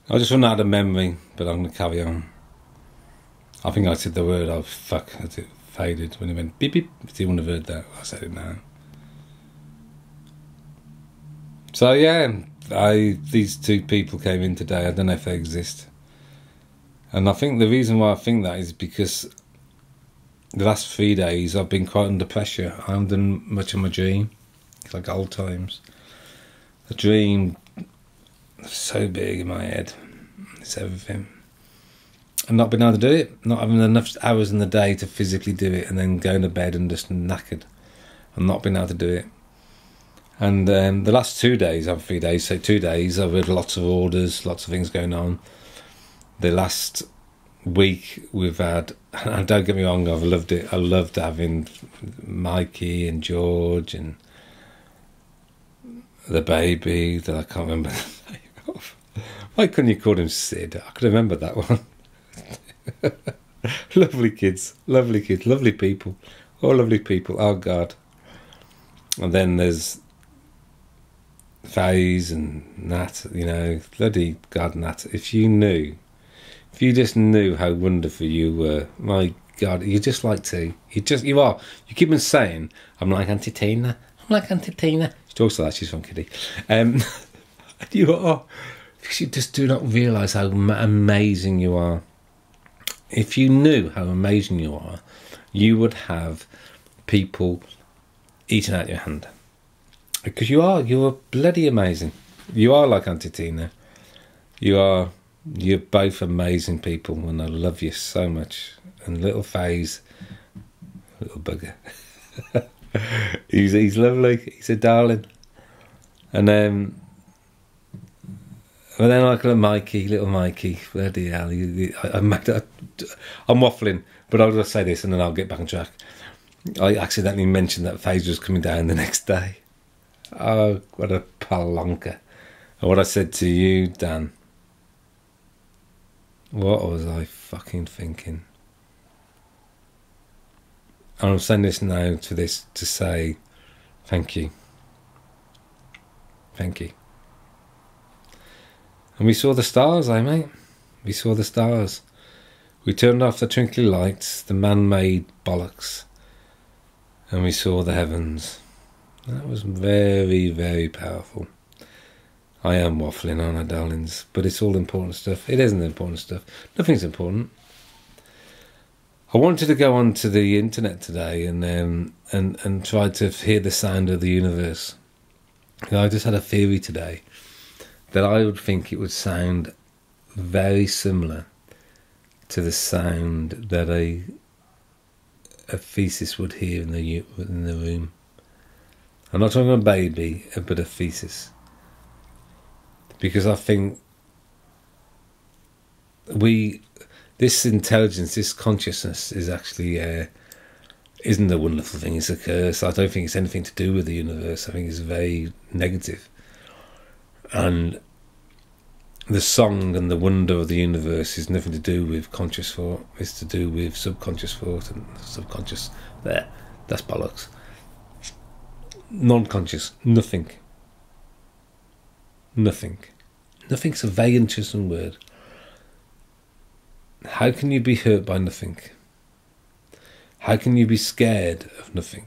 I just run out of memory, but I'm going to carry on. I think I said the word, oh fuck, as it faded when it went beep beep. If you wouldn't have heard that, I said it now. So yeah, these two people came in today. I don't know if they exist. And I think the reason why I think that is because the last 3 days I've been quite under pressure. I haven't done much of my dream. It's like old times. The dream is so big in my head. It's everything. And not being able to do it. Not having enough hours in the day to physically do it, and then going to bed and just knackered. And not being able to do it. And the last 2 days, I'm 3 days, so 2 days, I've had lots of orders, lots of things going on. The last week we've had, and don't get me wrong, I've loved it. I loved having Mikey and George and the baby that I can't remember the name of. Why couldn't you call him Sid? I could remember that one. Lovely kids, lovely people. All lovely people, oh God. And then there's Faze and Nat, you know, bloody God, Nat, if you just knew how wonderful you were, my God, you're just like two. You are. You keep on saying, I'm like Auntie Tina. She talks like that, she's from Kitty. You are. Because you just do not realise how amazing you are. If you knew how amazing you are, you would have people eating out your hand. Because you're bloody amazing. You are like Auntie Tina. You're both amazing people, and I love you so much. And little Faze, little bugger, he's lovely. He's a darling. And then like little Mikey, bloody hell. I'm waffling, but I'll just say this, and then I'll get back on track. I accidentally mentioned that Faze was coming down the next day. Oh, what a palonka. And what I said to you, Dan, what was I fucking thinking? And I'm saying this now to say thank you. Thank you. And we saw the stars, mate? We saw the stars. We turned off the twinkly lights, the man-made bollocks, and we saw the heavens. That was very, very powerful. I am waffling, aren't I, darlings? But it's all important stuff. It isn't important stuff. Nothing's important. I wanted to go onto the internet today and try to hear the sound of the universe. I just had a theory today that I would think it would sound very similar to the sound that a fetus would hear in the room. I'm not talking about a baby, but a fetus. Because I think this intelligence, this consciousness is actually, isn't a wonderful thing, it's a curse. I don't think it's anything to do with the universe. I think it's very negative. And the song and the wonder of the universe is nothing to do with conscious thought. It's to do with subconscious thought and subconscious. That's bollocks. Non-conscious, nothing. Nothing's a very interesting word. How can you be hurt by nothing? How can you be scared of nothing?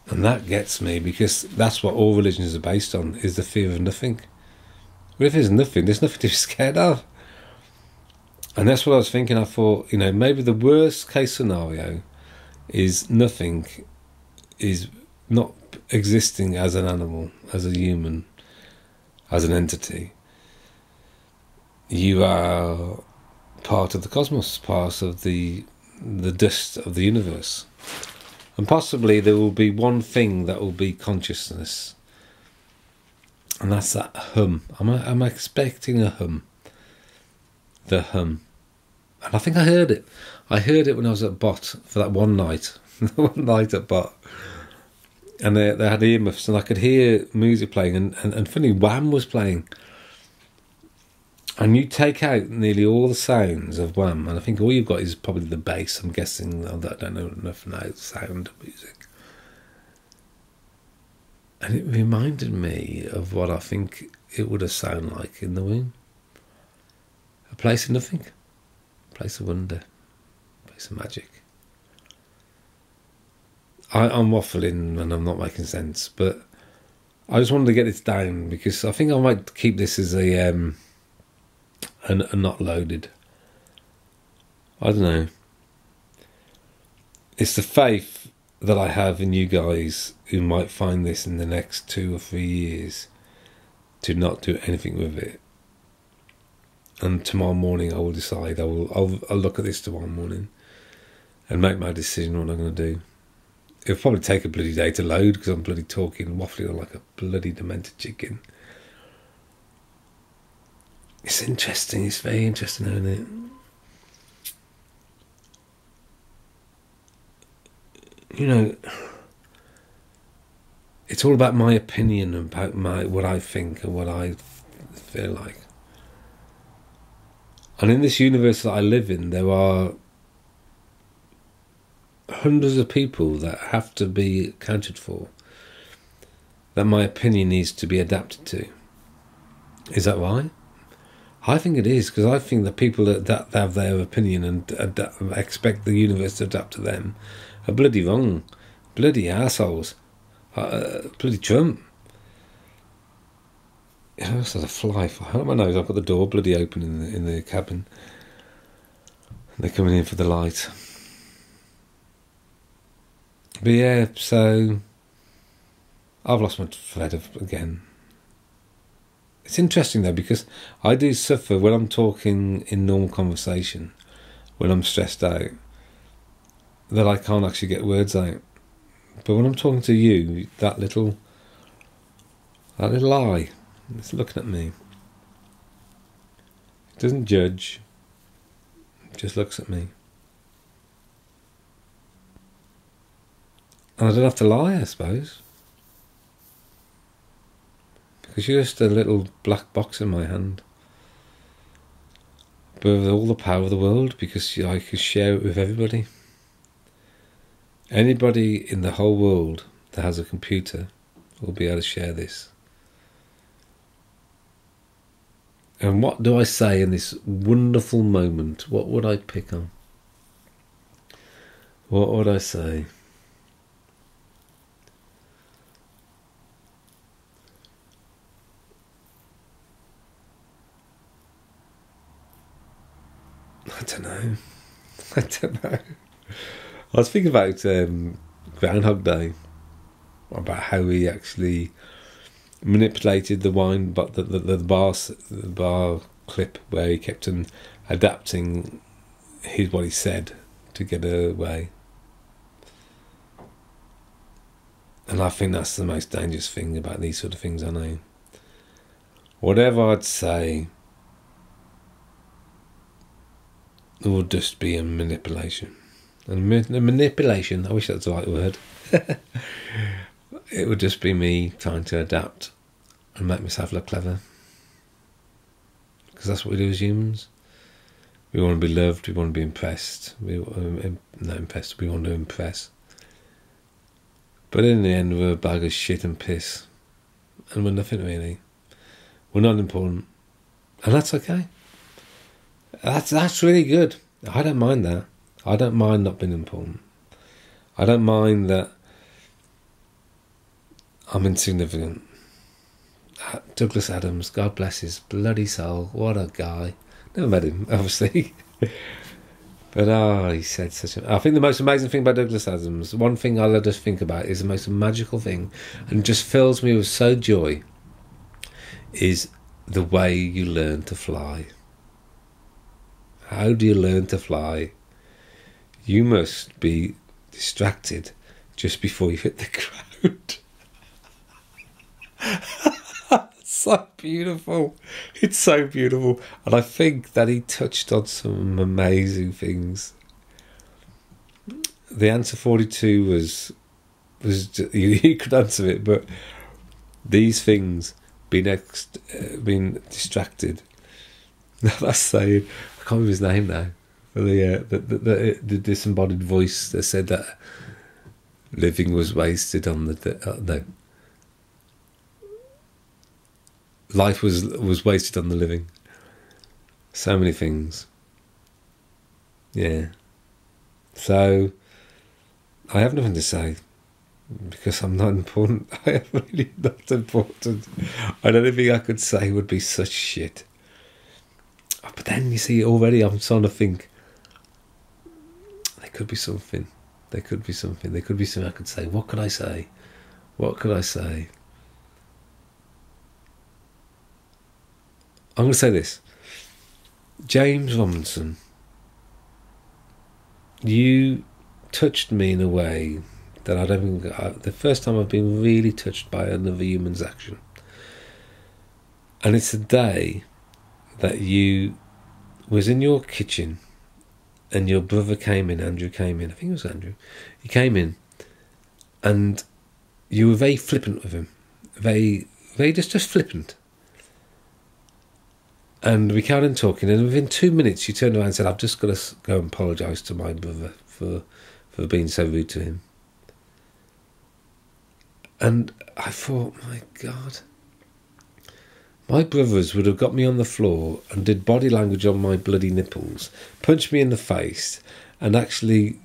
And that gets me, because that's what all religions are based on, is the fear of nothing. Well, if there's nothing to be scared of. And that's what I was thinking. I thought, maybe the worst case scenario is nothing is not existing as an animal, as a human, as an entity. You are part of the cosmos, part of the dust of the universe. And possibly there will be one thing that will be consciousness. And that's that hum. I'm expecting a hum. The hum. And I think I heard it. I heard it when I was at Bot for that one night. One night at Bot. And they had earmuffs, and I could hear music playing, and funny, Wham was playing. And you take out nearly all the sounds of Wham, and I think all you've got is probably the bass. I'm guessing, I don't know enough now, sound of music. And it reminded me of what I think it would have sounded like in the womb. A place of nothing, a place of wonder, a place of magic. I'm waffling and I'm not making sense, but I just wanted to get this down because I think I might keep this as a not loaded. I don't know. It's the faith that I have in you guys who might find this in the next 2 or 3 years to not do anything with it. And tomorrow morning I will decide. I'll look at this tomorrow morning and make my decision what I'm going to do. It'll probably take a bloody day to load because I'm bloody talking, waffling like a bloody demented chicken. It's interesting. It's very interesting, isn't it? You know, it's all about my opinion, about what I think and what I feel like. And in this universe that I live in, there are hundreds of people that have to be accounted for, that my opinion needs to be adapted to. Is that right? I think it is, because I think that people that have their opinion and expect the universe to adapt to them are bloody wrong, bloody assholes, bloody Trump. Oh, this is a fly. Out my nose. I've got the door bloody open in the cabin. They're coming in for the light. But yeah, so I've lost my thread again. It's interesting though, because I do suffer when I'm talking in normal conversation, when I'm stressed out, that I can't actually get words out. But when I'm talking to you, that little eye, it's looking at me. It doesn't judge, it just looks at me. And I don't have to lie, I suppose. Because you're just a little black box in my hand. But with all the power of the world, because I can share it with everybody. Anybody in the whole world that has a computer will be able to share this. And what do I say in this wonderful moment? What would I pick on? What would I say? I don't know. I was thinking about Groundhog Day, about how he actually manipulated the wine, but the bar clip where he kept on adapting what he said to get away. And I think that's the most dangerous thing about these sort of things, I know. Whatever I'd say, it would just be a manipulation. And manipulation, I wish that's the right word. It would just be me trying to adapt and make myself look clever. Because that's what we do as humans. We want to be loved, we want to be impressed. We want to impress. But in the end, we're a bag of shit and piss. And we're nothing really. We're not important. And that's okay. That's really good. I don't mind that. I don't mind not being important. I don't mind that I'm insignificant. Douglas Adams, God bless his bloody soul. What a guy. Never met him, obviously. But he said such a... I think the most amazing thing about Douglas Adams, one thing I'll just think about, is the most magical thing, and just fills me with so joy, is the way you learn to fly. How do you learn to fly? You must be distracted just before you hit the ground. So beautiful. It's so beautiful. And I think that he touched on some amazing things. The answer 42 was you could answer it, but these things, being distracted. That's saying, I can't remember his name now. The disembodied voice that said that living was wasted on the life was wasted on the living. So many things. Yeah. So I have nothing to say because I'm not important. I am really not important. And anything I could say would be such shit. But then you see, already I'm trying to think. There could be something. There could be something. There could be something I could say. What could I say? What could I say? I'm going to say this. James Robinson, you touched me in a way that I don't think... the first time I've been really touched by another human's action. And it's a day that you was in your kitchen and your brother came in, Andrew came in, I think it was Andrew. He came in and you were very flippant with him. Very just flippant. And we carried on talking, and within 2 minutes you turned around and said, I've just got to go and apologise to my brother for being so rude to him. And I thought, my God, my brothers would have got me on the floor and did body language on my bloody nipples, punched me in the face, and actually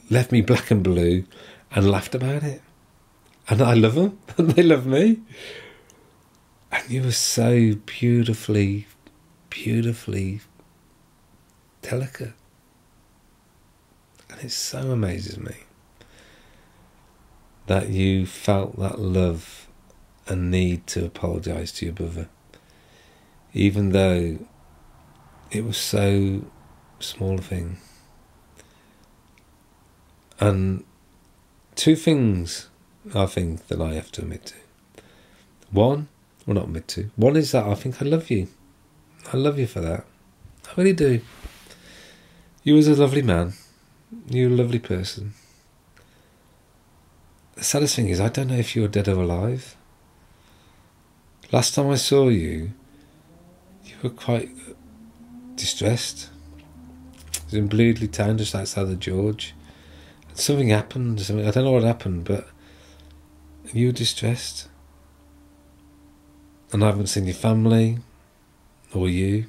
left me black and blue and laughed about it. And I love them, and they love me. And you were so beautifully delicate. And it so amazes me that you felt that love and need to apologise to your brother, even though it was so small a thing. And two things I think that I have to admit to. One, well, not admit to. One is that I think I love you. I love you for that. I really do. You was a lovely man. You're a lovely person. The saddest thing is I don't know if you're dead or alive. Last time I saw you, you were quite distressed. It was in Bleedley Town, just outside the George. And something happened. I don't know what happened, but you were distressed. And I haven't seen your family or you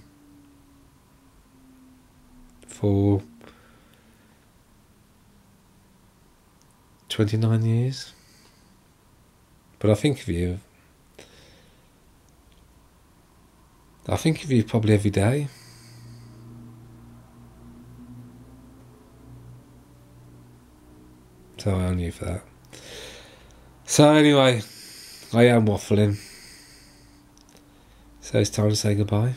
for 29 years. But I think of you. I think of you probably every day. So I own you for that. So anyway, I am waffling. So it's time to say goodbye.